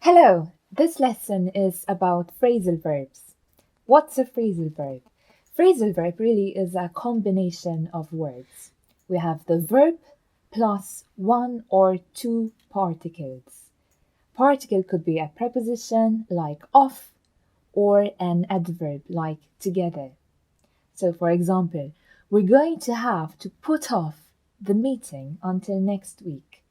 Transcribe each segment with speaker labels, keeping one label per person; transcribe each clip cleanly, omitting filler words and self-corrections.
Speaker 1: Hello, this lesson is about phrasal verbs. What's a phrasal verb? Phrasal verb really is a combination of words. We have the verb plus one or two particles. Particle could be a preposition like of or an adverb like together. So for example, we're going to have to put off the meeting until next week.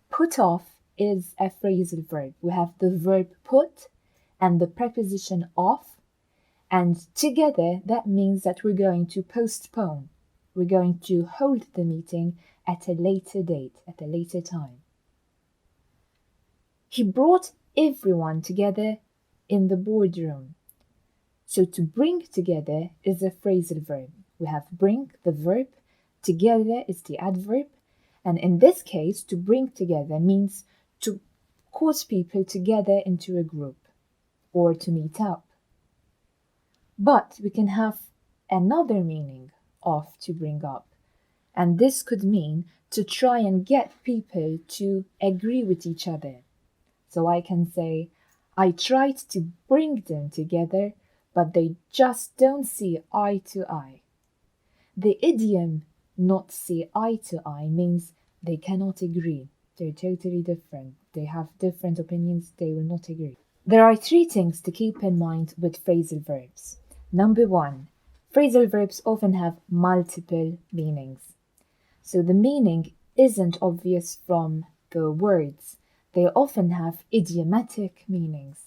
Speaker 1: Put off is a phrasal verb. We have the verb put and the preposition off, and together that means that we're going to postpone. We're going to hold the meeting at a later date, at a later time. He brought everyone together in the boardroom. So to bring together is a phrasal verb. We have bring, the verb, together is the adverb, and in this case, to bring together means to cause people together into a group or to meet up. But we can have another meaning of to bring up, and this could mean to try and get people to agree with each other. So I can say, I tried to bring them together, but they just don't see eye to eye. The idiom not see eye to eye means they cannot agree. They're totally different. They have different opinions. They will not agree. There are three things to keep in mind with phrasal verbs. Number one, phrasal verbs often have multiple meanings. So the meaning isn't obvious from the words. They often have idiomatic meanings.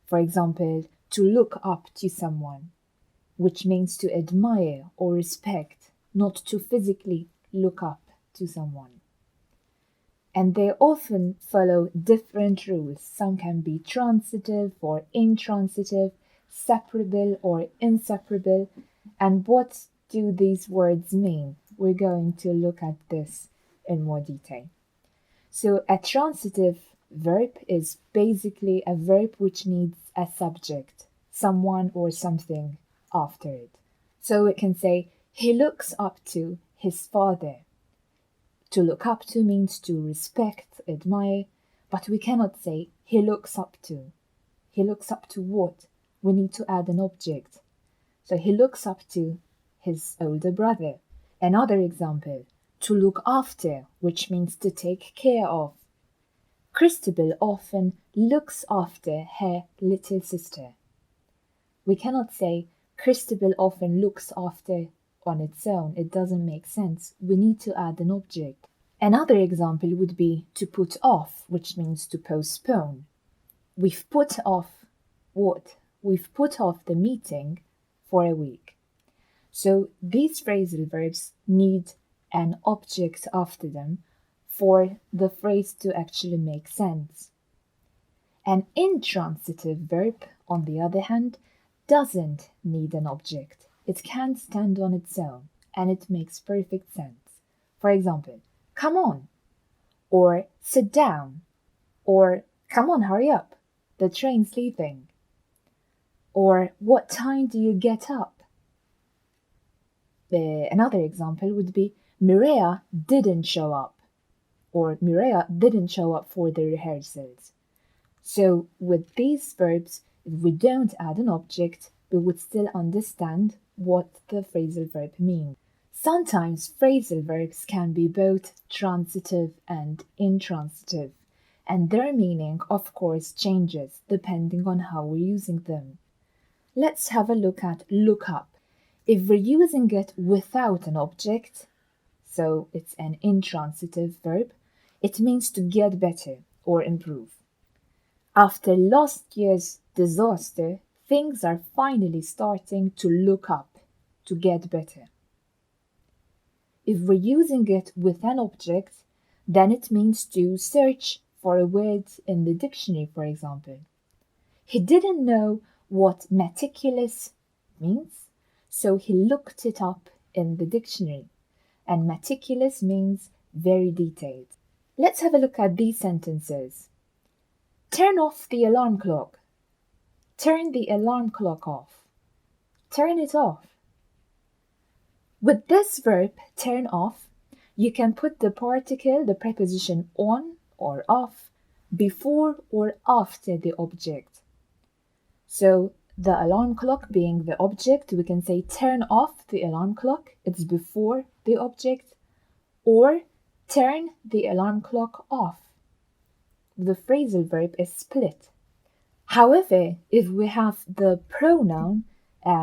Speaker 1: For example, to look up to someone, which means to admire or respect, not to physically look up to someone. And they often follow different rules. Some can be transitive or intransitive, separable or inseparable. And what do these words mean? We're going to look at this in more detail. So a transitive verb is basically a verb which needs a subject, someone or something after it. So it can say, he looks up to his father. To look up to means to respect, admire, but we cannot say he looks up to. He looks up to what? We need to add an object. So he looks up to his older brother. Another example, to look after, which means to take care of. Christabel often looks after her little sister. We cannot say Christabel often looks after on its own. It doesn't make sense. We need to add an object. Another example would be to put off, which means to postpone. We've put off what? We've put off the meeting for a week. So these phrasal verbs need an object after them for the phrase to actually make sense. An intransitive verb, on the other hand, doesn't need an object. It can stand on its own, and it makes perfect sense. For example, come on, or sit down, or come on, hurry up, the train's leaving, or what time do you get up? Another example would be Mireia didn't show up, or Mireia didn't show up for the rehearsals. So with these verbs, if we don't add an object, we would still understand what the phrasal verb means. Sometimes phrasal verbs can be both transitive and intransitive, and their meaning, of course, changes depending on how we're using them. Let's have a look at look up. If we're using it without an object, so it's an intransitive verb, it means to get better or improve. After last year's disaster, things are finally starting to look up, to get better. If we're using it with an object, then it means to search for a word in the dictionary, for example. He didn't know what meticulous means, so he looked it up in the dictionary. And meticulous means very detailed. Let's have a look at these sentences. Turn off the alarm clock. Turn the alarm clock off. Turn it off. With this verb, turn off, you can put the particle, the preposition on or off, before or after the object. So the alarm clock being the object, we can say turn off the alarm clock, it's before the object, or turn the alarm clock off. The phrasal verb is split. However, if we have the pronoun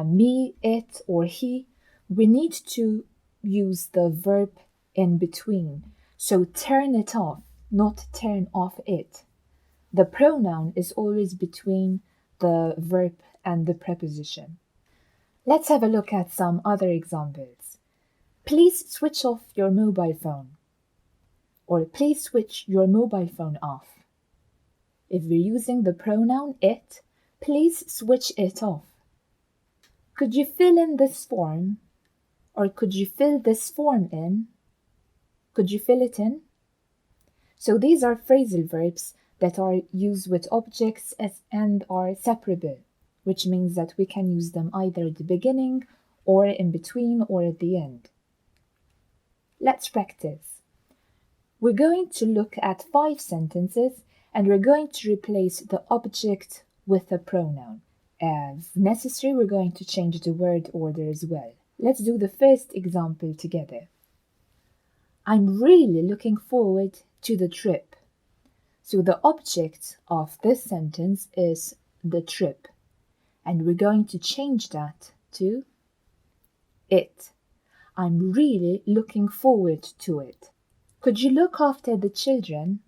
Speaker 1: me, it, or he, we need to use the verb in between. So turn it off, not turn off it. The pronoun is always between the verb and the preposition. Let's have a look at some other examples. Please switch off your mobile phone. Or please switch your mobile phone off. If we're using the pronoun it, please switch it off. Could you fill in this form? Or could you fill this form in? Could you fill it in? So these are phrasal verbs that are used with objects and are separable, which means that we can use them either at the beginning or in between or at the end. Let's practice. We're going to look at 5 sentences and we're going to replace the object with a pronoun. If necessary, we're going to change the word order as well. Let's do the first example together. I'm really looking forward to the trip. So the object of this sentence is the trip, and we're going to change that to it. I'm really looking forward to it. Could you look after the children?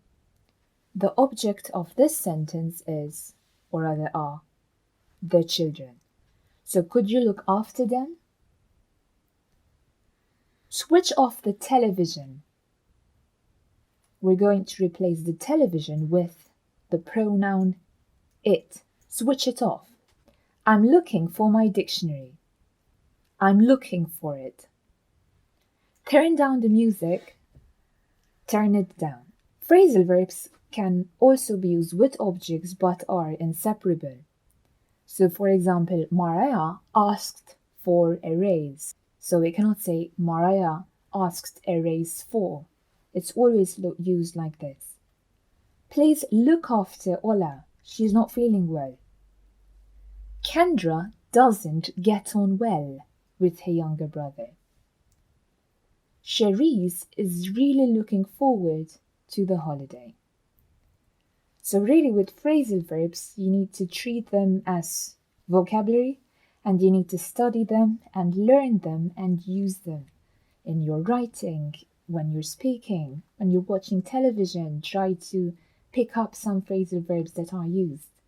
Speaker 1: The object of this sentence is, or rather are, the children. So could you look after them? Switch off the television. We're going to replace the television with the pronoun it. Switch it off. I'm looking for my dictionary. I'm looking for it. Turn down the music. Turn it down. Phrasal verbs can also be used with objects but are inseparable. So for example, Mariah asked for a raise. So we cannot say Mariah asked a raise for. It's always used like this. Please look after Ola. She's not feeling well. Kendra doesn't get on well with her younger brother. Cherise is really looking forward to the holiday. So really with phrasal verbs, you need to treat them as vocabulary and you need to study them and learn them and use them in your writing, when you're speaking, when you're watching television. Try to pick up some phrasal verbs that are used.